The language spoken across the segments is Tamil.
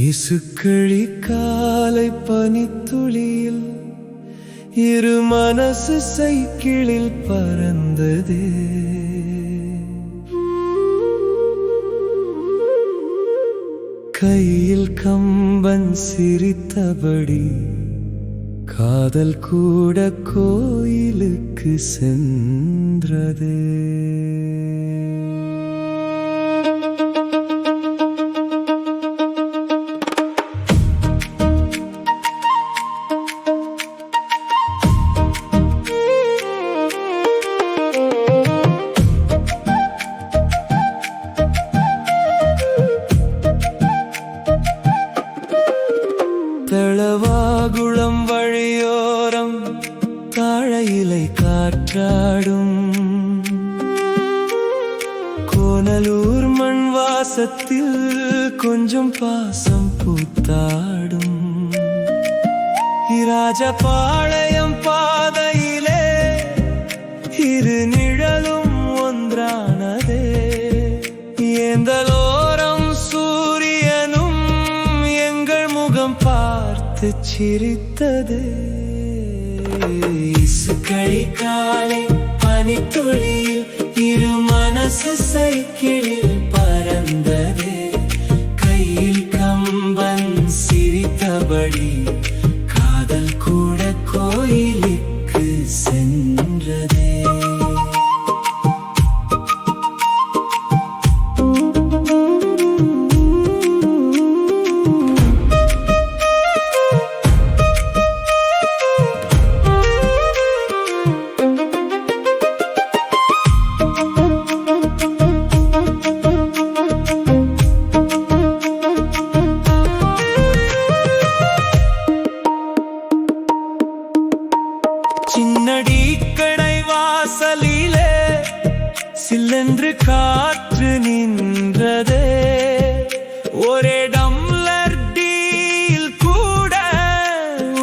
இசுக்கழி காலை பனித்துளியில் இரு மனசு சைக்கிளில் பறந்தது. கையில் கம்பன் சிரித்தபடி காதல் கூட கோயிலுக்கு சென்றது. தளவாகுளம் வழியோரம் தாழையிலை காற்றாடும். கோனலூர் மண் வாசத்தில் கொஞ்சம் பாசம் பூத்தாடும். இராஜபாளையம் பாதையிலே இரு நிழலும் ஒன்றானதே. ஏந்தலோரம் சூரியனும் எங்கள் முகம் பார்த்து சிரித்தது. இசுக்கழி காலை பனித்துளியில் இரு மனசு சைக்கிளில் பறந்தது. கையில் கம்பன் சிரித்தபடி காதல் கூட கோயிலுக்கு சென்றதே. சின்னடி கடை வாசலிலே சில்லென்று காற்று நின்றதே. ஒரே டம்ளர் டீல் கூட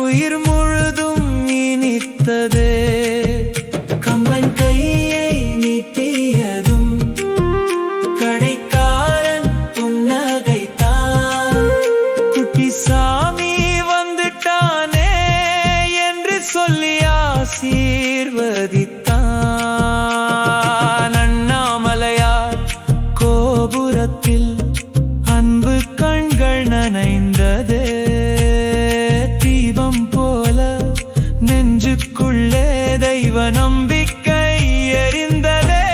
உயிர் முழுதும் இனித்ததே. கம்பன் கையை நீட்டியதும் கடைக்காரன் புன்னகைத்தான். குட்டி சாமி வந்துட்டானே என்று சொல்லி ஆசீர்வதித்தான். அண்ணாமலையார் கோபுரத்தில் அன்பு கண்கள் நனைந்ததே. தீபம் போல நெஞ்சுக்குள்ளே தெய்வ நம்பிக்கை எரிந்ததே.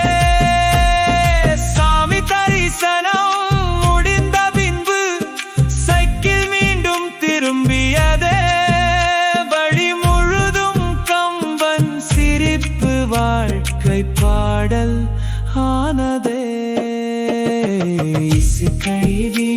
சாமி தரிசனம் முடிந்த பின்பு சைக்கிள் மீண்டும் திரும்பியதே. வாழ்க்கை பாடல் ஆனதே. இசுக்கழி